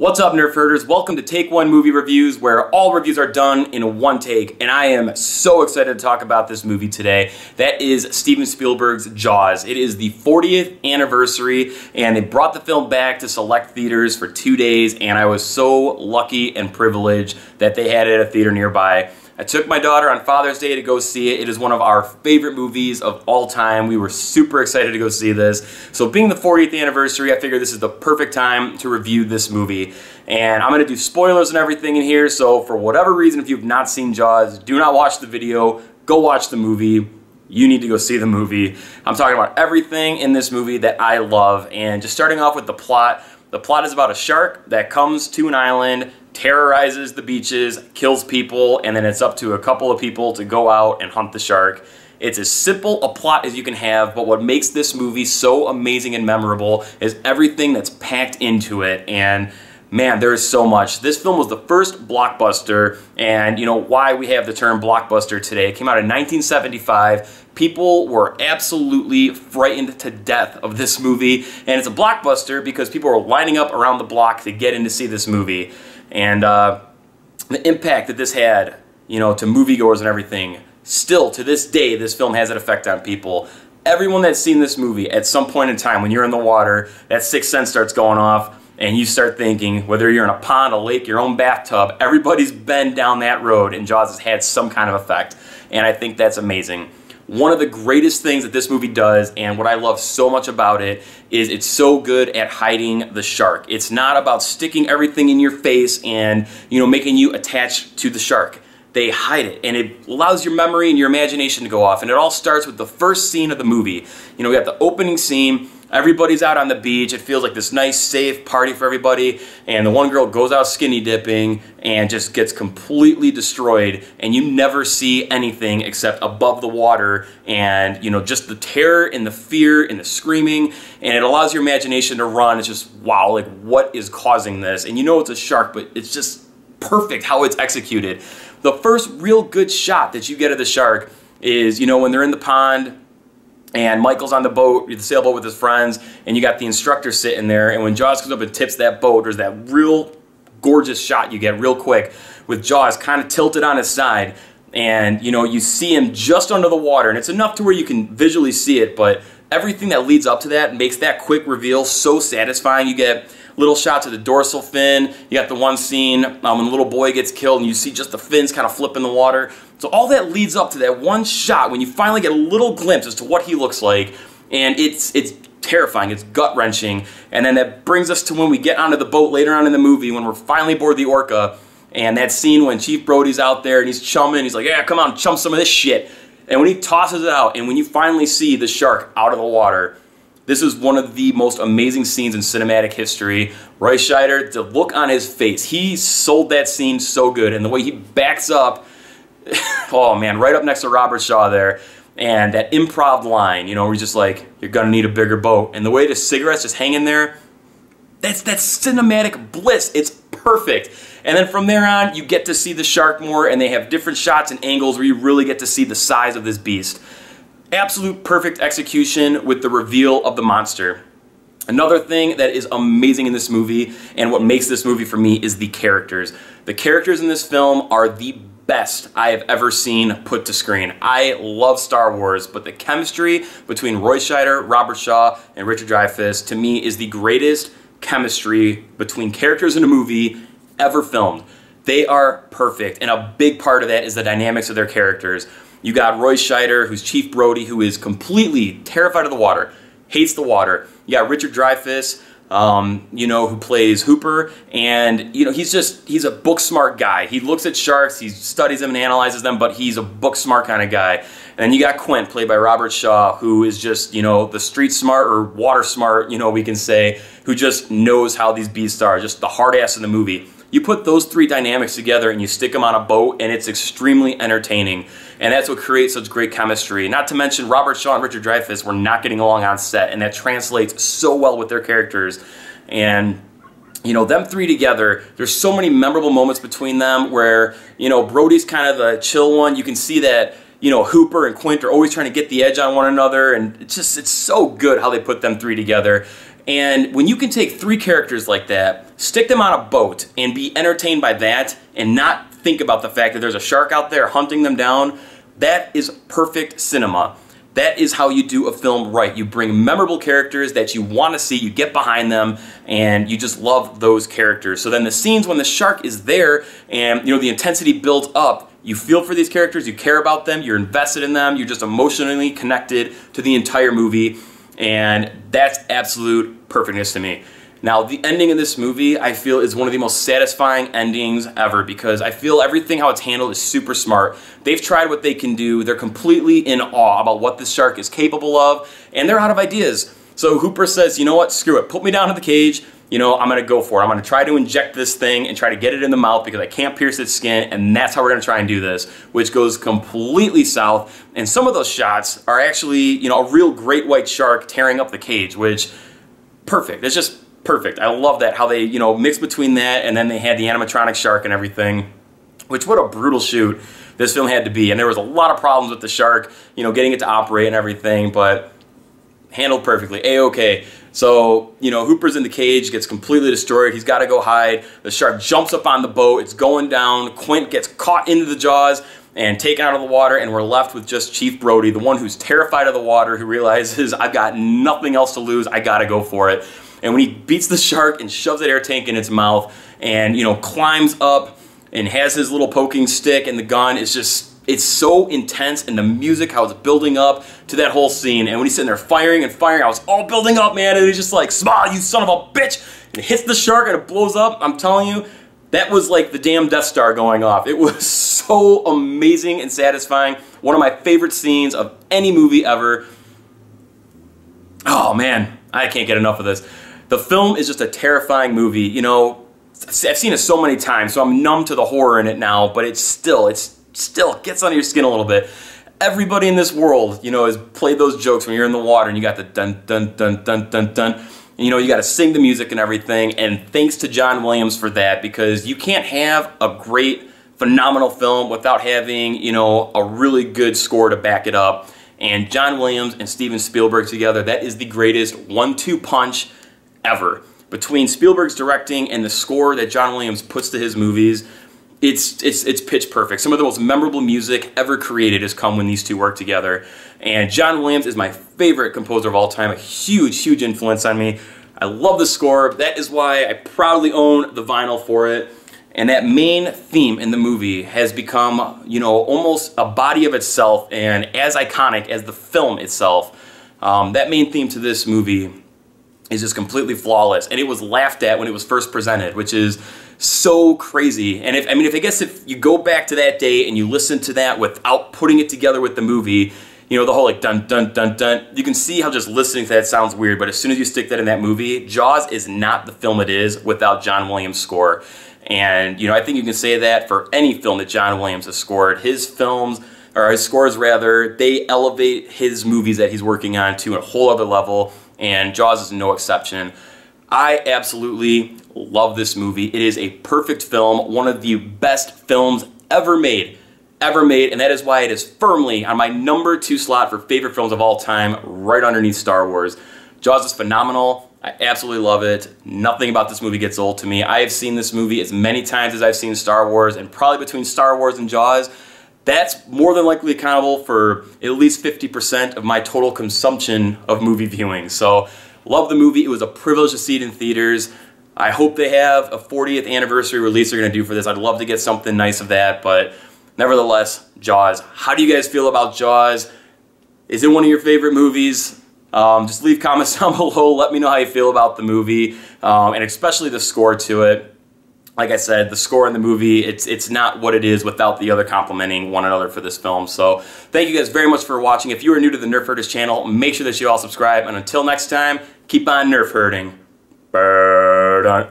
What's up, Nerf Herders? Welcome to Take One Movie Reviews, where all reviews are done in one take, and I am so excited to talk about this movie today. That is Steven Spielberg's Jaws. It is the 40th anniversary, and they brought the film back to select theaters for 2 days, and I was so lucky and privileged that they had it at a theater nearby. I took my daughter on Father's Day to go see it. It is one of our favorite movies of all time. We were super excited to go see this. So being the 40th anniversary, I figured this is the perfect time to review this movie. And I'm going to do spoilers and everything in here, so for whatever reason, if you've not seen Jaws, do not watch the video, go watch the movie. You need to go see the movie. I'm talking about everything in this movie that I love, and just starting off with the plot. The plot is about a shark that comes to an island, terrorizes the beaches, kills people, and then it's up to a couple of people to go out and hunt the shark. It's as simple a plot as you can have, but what makes this movie so amazing and memorable is everything that's packed into it. And man, there is so much. This film was the first blockbuster, and you know why we have the term blockbuster today. It came out in 1975. People were absolutely frightened to death of this movie, and it's a blockbuster because people were lining up around the block to get in to see this movie. And the impact that this had, you know, to moviegoers and everything, still to this day, this film has an effect on people. Everyone that's seen this movie at some point in time, when you're in the water, that sixth sense starts going off, and you start thinking, whether you're in a pond, a lake, your own bathtub, everybody's been down that road, and Jaws has had some kind of effect. And I think that's amazing. One of the greatest things that this movie does, and what I love so much about it, is it's so good at hiding the shark. It's not about sticking everything in your face and, you know, making you attached to the shark. They hide it, and it allows your memory and your imagination to go off. And it all starts with the first scene of the movie. You know, we got the opening scene. Everybody's out on the beach. It feels like this nice, safe party for everybody. And the one girl goes out skinny dipping and just gets completely destroyed. And you never see anything except above the water and, you know, just the terror and the fear and the screaming. And it allows your imagination to run. It's just, wow, like, what is causing this? And you know it's a shark, but it's just perfect how it's executed. The first real good shot that you get of the shark is, you know, when they're in the pond, and Michael's on the boat, the sailboat with his friends, and you got the instructor sitting there, and when Jaws comes up and tips that boat, there's that real gorgeous shot you get real quick with Jaws kind of tilted on his side, and you know, you see him just under the water, and it's enough to where you can visually see it, but everything that leads up to that makes that quick reveal so satisfying. You get little shots of the dorsal fin. You got the one scene when the little boy gets killed and you see just the fins kind of flip in the water. So all that leads up to that one shot when you finally get a little glimpse as to what he looks like, and it's terrifying, it's gut-wrenching. And then that brings us to when we get onto the boat later on in the movie, when we're finally aboard the Orca, and that scene when Chief Brody's out there and he's chumming, he's like, yeah, come on, chum some of this shit. And when he tosses it out, and when you finally see the shark out of the water, this is one of the most amazing scenes in cinematic history. Roy Scheider, the look on his face, he sold that scene so good, and the way he backs up, oh man, right up next to Robert Shaw there, and that improv line, you know, where he's just like, you're gonna need a bigger boat, and the way the cigarette's just hanging there, that's cinematic bliss. It's perfect. And then from there on, you get to see the shark more, and they have different shots and angles where you really get to see the size of this beast. Absolute perfect execution with the reveal of the monster. Another thing that is amazing in this movie, and what makes this movie for me, is the characters. The characters in this film are the best I have ever seen put to screen. I love Star Wars, but the chemistry between Roy Scheider, Robert Shaw, and Richard Dreyfuss, to me, is the greatest chemistry between characters in a movie ever filmed. They are perfect, and a big part of that is the dynamics of their characters. You got Roy Scheider, who's Chief Brody, who is completely terrified of the water, hates the water. You got Richard Dreyfuss, you know, who plays Hooper, and you know, he's a book smart guy. He looks at sharks, he studies them and analyzes them, but he's a book smart kind of guy. And then you got Quint, played by Robert Shaw, who is just, you know, the street smart or water smart, you know, we can say, who just knows how these beasts are, just the hard ass in the movie. You put those three dynamics together and you stick them on a boat, and it's extremely entertaining. And that's what creates such great chemistry. Not to mention, Robert Shaw and Richard Dreyfuss were not getting along on set, and that translates so well with their characters. And you know, them three together, there's so many memorable moments between them where, you know, Brody's kind of the chill one. You can see that, you know, Hooper and Quint are always trying to get the edge on one another, and it's so good how they put them three together. And when you can take three characters like that, stick them on a boat and be entertained by that and not think about the fact that there's a shark out there hunting them down, that is perfect cinema. That is how you do a film right. You bring memorable characters that you want to see, you get behind them, and you just love those characters. So then the scenes when the shark is there and the intensity builds up, you feel for these characters, you care about them, you're invested in them, you're just emotionally connected to the entire movie, and that's absolute perfectness to me. Now, the ending of this movie, I feel, is one of the most satisfying endings ever because I feel everything how it's handled is super smart. They've tried what they can do. They're completely in awe about what this shark is capable of, and they're out of ideas. So Hooper says, you know what, screw it. Put me down in the cage. I'm going to go for it. I'm going to try to inject this thing and try to get it in the mouth because I can't pierce its skin, and that's how we're going to try and do this, which goes completely south. And some of those shots are actually, a real great white shark tearing up the cage, which, perfect. It's just perfect. I love that, how they, mix between that and then they had the animatronic shark and everything, which what a brutal shoot this film had to be. And there was a lot of problems with the shark, getting it to operate and everything, but handled perfectly, A-okay. So, Hooper's in the cage, gets completely destroyed, he's got to go hide, the shark jumps up on the boat, it's going down, Quint gets caught into the jaws and taken out of the water, and we're left with just Chief Brody, the one who's terrified of the water, who realizes, I've got nothing else to lose, I gotta go for it. And when he beats the shark and shoves that air tank in its mouth and, climbs up and has his little poking stick and the gun, it's so intense, and the music, how it's building up to that whole scene. And when he's sitting there firing and firing, I was all building up, man, and he's just like, "Smile, you son of a bitch!" And it hits the shark and it blows up. I'm telling you, that was like the damn Death Star going off. It was so amazing and satisfying. One of my favorite scenes of any movie ever. Oh man, I can't get enough of this. The film is just a terrifying movie. I've seen it so many times, so I'm numb to the horror in it now, but it still gets under your skin a little bit. Everybody in this world, has played those jokes when you're in the water and you got the dun dun dun dun dun dun. And, you got to sing the music and everything, and thanks to John Williams for that, because you can't have a great, phenomenal film without having, a really good score to back it up. And John Williams and Steven Spielberg together, that is the greatest 1-2 punch ever. Between Spielberg's directing and the score that John Williams puts to his movies, it's pitch perfect. Some of the most memorable music ever created has come when these two work together. And John Williams is my favorite composer of all time, a huge, huge influence on me. I love the score. That is why I proudly own the vinyl for it. And that main theme in the movie has become, almost a body of itself and as iconic as the film itself. That main theme to this movie is just completely flawless, and it was laughed at when it was first presented, which is so crazy. And if you go back to that day and you listen to that without putting it together with the movie, the whole like dun dun dun dun, you can see how just listening to that sounds weird, but as soon as you stick that in that movie, Jaws is not the film it is without John Williams' score. And I think you can say that for any film that John Williams has scored. His films, or his scores rather, they elevate his movies that he's working on to a whole other level, and Jaws is no exception. I absolutely love this movie. It is a perfect film, one of the best films ever made, and that is why it is firmly on my #2 slot for favorite films of all time, right underneath Star Wars. Jaws is phenomenal. I absolutely love it. Nothing about this movie gets old to me. I have seen this movie as many times as I've seen Star Wars, and probably between Star Wars and Jaws, that's more than likely accountable for at least 50% of my total consumption of movie viewing. So, love the movie. It was a privilege to see it in theaters. I hope they have a 40th anniversary release they're going to do for this. I'd love to get something nice of that, but nevertheless, Jaws. How do you guys feel about Jaws? Is it one of your favorite movies? Just leave comments down below. Let me know how you feel about the movie, and especially the score to it. Like I said, the score in the movie, it's not what it is without the other complementing one another for this film. So thank you guys very much for watching. If you are new to the Nerf Herders channel, make sure that you all subscribe. And until next time, keep on Nerf herding. Bird on.